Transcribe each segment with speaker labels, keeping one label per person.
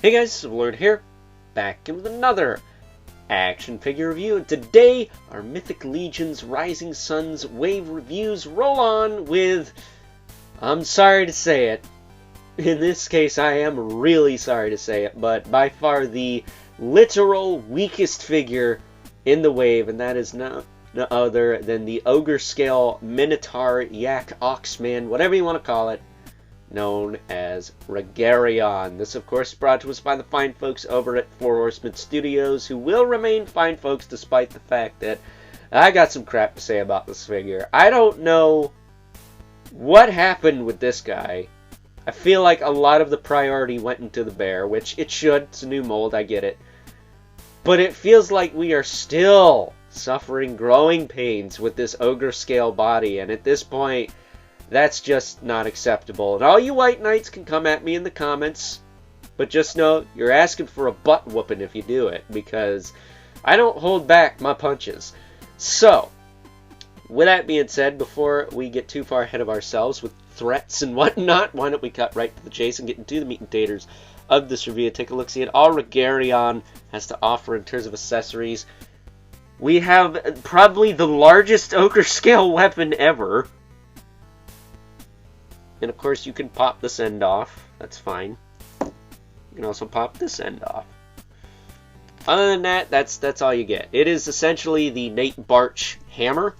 Speaker 1: Hey guys, Lord here, back with another action figure review, and today our Mythic Legion's Rising Suns wave reviews roll on with, I'm sorry to say it, in this case I am really sorry to say it, but by far the literal weakest figure in the wave, and that is no other than the Ogre Scale Minotaur Yak Oxman, whatever you want to call it, known as Regarionn. This, of course, is brought to us by the fine folks over at Horsemen Studios, who will remain fine folks despite the fact that I got some crap to say about this figure. I don't know what happened with this guy. I feel like a lot of the priority went into the bear, which it should. It's a new mold, I get it. But it feels like we are still suffering growing pains with this ogre scale body, and at this point, that's just not acceptable. And all you white knights can come at me in the comments, but just know you're asking for a butt whooping if you do it, because I don't hold back my punches. So, with that being said, before we get too far ahead of ourselves with threats and whatnot, why don't we cut right to the chase and get into the meat and taters of this review. Take a look-see at all Regarionn has to offer in terms of accessories. We have probably the largest ogre scale weapon ever. And of course you can pop this end off. That's fine. You can also pop this end off. Other than that, that's all you get. It is essentially the Nate Barch hammer,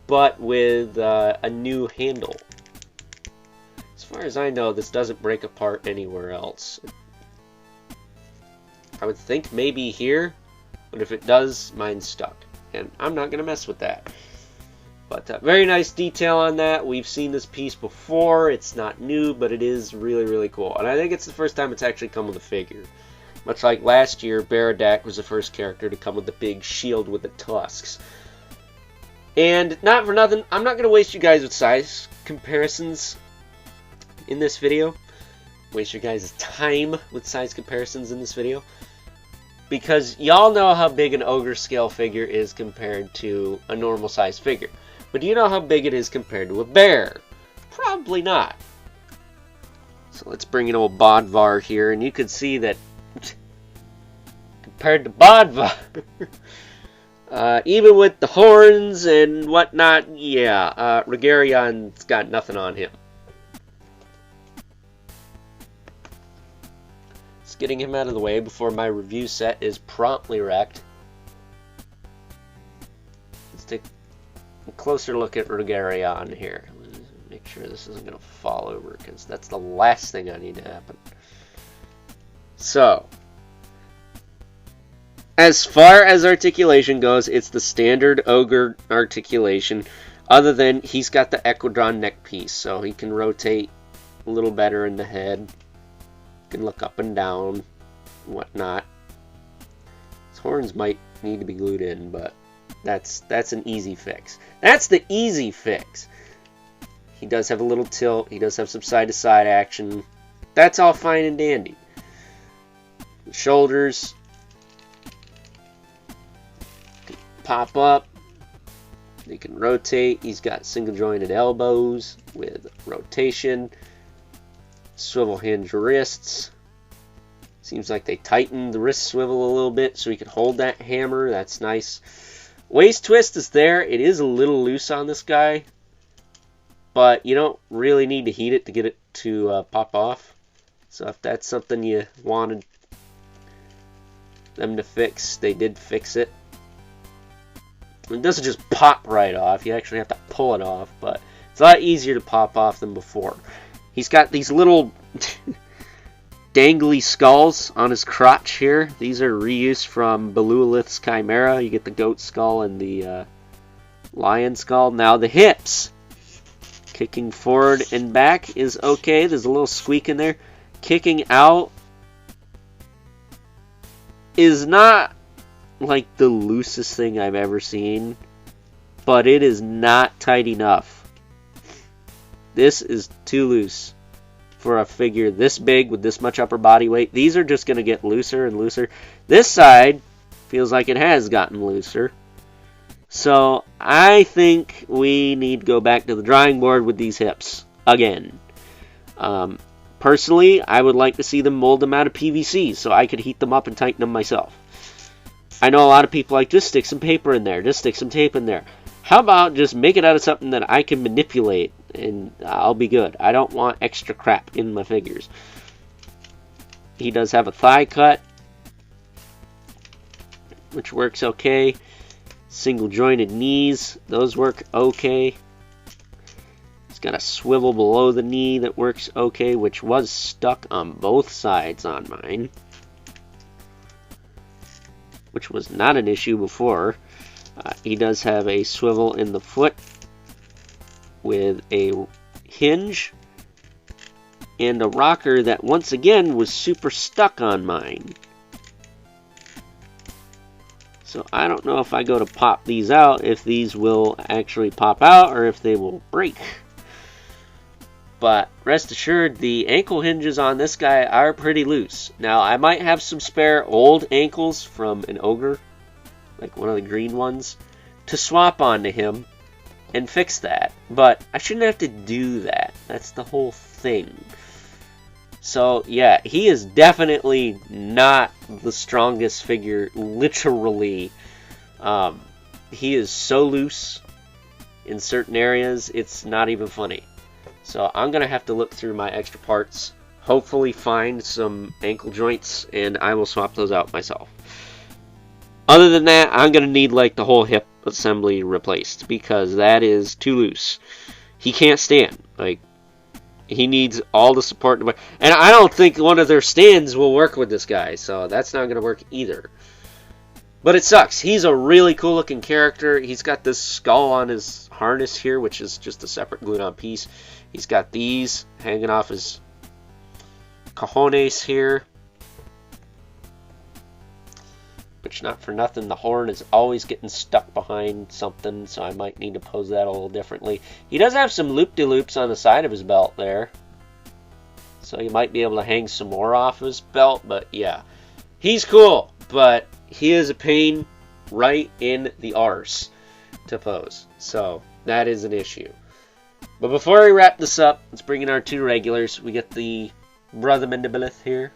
Speaker 1: but with a new handle. As far as I know, this doesn't break apart anywhere else. I would think maybe here, but if it does, mine's stuck. And I'm not going to mess with that. But very nice detail on that. We've seen this piece before. It's not new, but it is really, really cool. And I think it's the first time it's actually come with a figure. Much like last year, Baradak was the first character to come with the big shield with the tusks. And not for nothing, I'm not going to waste you guys with size comparisons in this video. Waste your guys' time with size comparisons in this video. Because y'all know how big an ogre scale figure is compared to a normal size figure. But do you know how big it is compared to a bear? Probably not. So let's bring in old Bodvar here, and you can see that compared to Bodvar, even with the horns and whatnot, yeah, Regarion's got nothing on him. Just getting him out of the way before my review set is promptly wrecked. Let's take a closer look at Regarionn here. Make sure this isn't going to fall over, because that's the last thing I need to happen. So, as far as articulation goes, it's the standard ogre articulation, other than he's got the Equidron neck piece, so he can rotate a little better in the head, can look up and down, whatnot. His horns might need to be glued in, but that's an easy fix. That's the easy fix. He does have a little tilt. He does have some side-to-side action. That's all fine and dandy. The shoulders can pop up. They can rotate. He's got single-jointed elbows with rotation. Swivel hinge wrists. Seems like they tightened the wrist swivel a little bit so he can hold that hammer. That's nice. Waist twist is there. It is a little loose on this guy, but you don't really need to heat it to get it to pop off. So if that's something you wanted them to fix, they did fix it. It doesn't just pop right off. You actually have to pull it off, but it's a lot easier to pop off than before. He's got these little dangly skulls on his crotch here. These are reused from Beluolith's Chimera. You get the goat skull and the lion skull. Now the hips. Kicking forward and back is okay. There's a little squeak in there. Kicking out is not like the loosest thing I've ever seen, but it is not tight enough. This is too loose for a figure this big with this much upper body weight. These are just going to get looser and looser. This side feels like it has gotten looser. So I think we need to go back to the drawing board with these hips again. Personally, I would like to see them mold them out of PVC so I could heat them up and tighten them myself. I know a lot of people like, just stick some paper in there, just stick some tape in there. How about just make it out of something that I can manipulate and I'll be good. I don't want extra crap in my figures. He does have a thigh cut, which works okay. Single jointed knees, those work okay. He's got a swivel below the knee that works okay, which was stuck on both sides on mine, which was not an issue before. He does have a swivel in the foot with a hinge and a rocker that once again was super stuck on mine. So I don't know if I go to pop these out, if these will actually pop out or if they will break. But rest assured, the ankle hinges on this guy are pretty loose. Now, I might have some spare old ankles from an ogre, like one of the green ones, to swap onto him and fix that. But I shouldn't have to do that. That's the whole thing. So, yeah, he is definitely not the strongest figure, literally. He is so loose in certain areas, it's not even funny. So I'm going to have to look through my extra parts, hopefully find some ankle joints, and I will swap those out myself. Other than that, I'm going to need like the whole hip assembly replaced, because that is too loose. He can't stand. Like, he needs all the support. And I don't think one of their stands will work with this guy, so that's not going to work either. But it sucks. He's a really cool looking character. He's got this skull on his harness here, which is just a separate glued on piece. He's got these hanging off his cojones here. Which, not for nothing, the horn is always getting stuck behind something, so I might need to pose that a little differently. He does have some loop-de-loops on the side of his belt there, so you might be able to hang some more off his belt, but yeah. He's cool, but he is a pain right in the arse to pose, so that is an issue. But before we wrap this up, let's bring in our two regulars. We get the Brother Mendebilith here,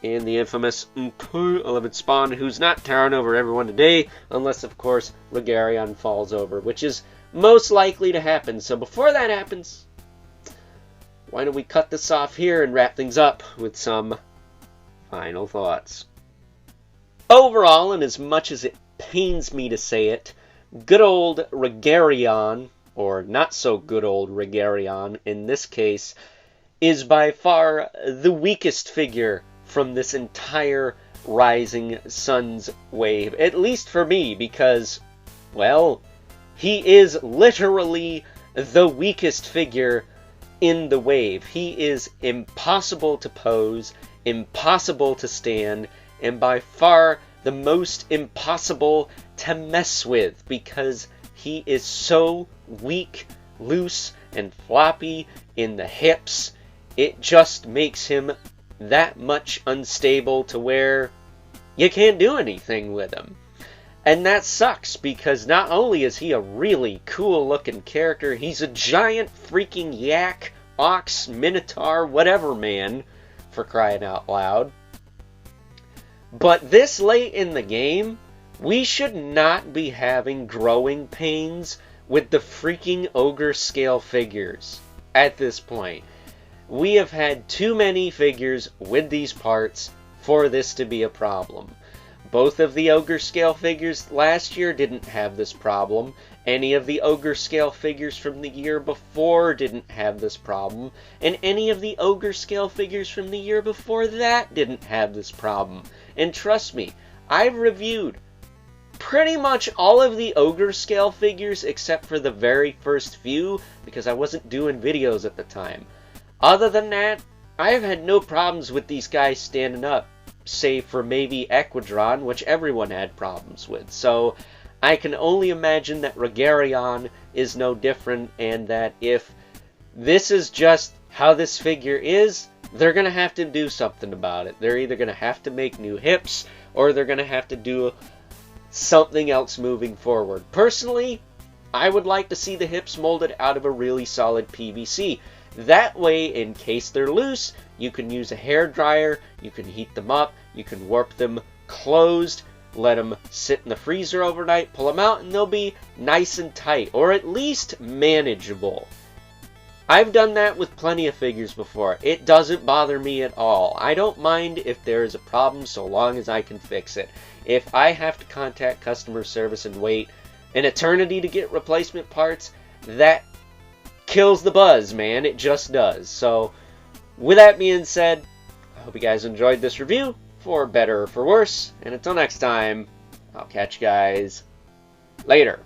Speaker 1: and the infamous 11 Spawn, who's not towering over everyone today, unless, of course, Regarionn falls over, which is most likely to happen. So before that happens, why don't we cut this off here and wrap things up with some final thoughts. Overall, and as much as it pains me to say it, good old Regarionn, or not so good old Regarionn in this case, is by far the weakest figure from this entire Rising Suns wave. At least for me, because, well, he is literally the weakest figure in the wave. He is impossible to pose, impossible to stand, and by far the most impossible to mess with, because he is so weak, loose, and floppy in the hips. It just makes him that much unstable to where you can't do anything with him. And that sucks, because not only is he a really cool looking character, he's a giant freaking yak, ox, minotaur, whatever man, for crying out loud. But this late in the game, we should not be having growing pains with the freaking ogre scale figures at this point. We have had too many figures with these parts for this to be a problem. Both of the ogre scale figures last year didn't have this problem. Any of the ogre scale figures from the year before didn't have this problem. And any of the ogre scale figures from the year before that didn't have this problem. And trust me, I've reviewed pretty much all of the ogre scale figures except for the very first few, because I wasn't doing videos at the time. Other than that, I've had no problems with these guys standing up, save for maybe Equidron, which everyone had problems with. So I can only imagine that Regarionn is no different, and that if this is just how this figure is, they're going to have to do something about it. They're either going to have to make new hips, or they're going to have to do something else moving forward. Personally, I would like to see the hips molded out of a really solid PVC. That way, in case they're loose, you can use a hair dryer, you can heat them up, you can warp them closed, let them sit in the freezer overnight, pull them out, and they'll be nice and tight, or at least manageable. I've done that with plenty of figures before. It doesn't bother me at all. I don't mind if there is a problem so long as I can fix it. If I have to contact customer service and wait an eternity to get replacement parts, that kills the buzz, man. It just does. So, with that being said, I hope you guys enjoyed this review, for better or for worse. And until next time, I'll catch you guys later.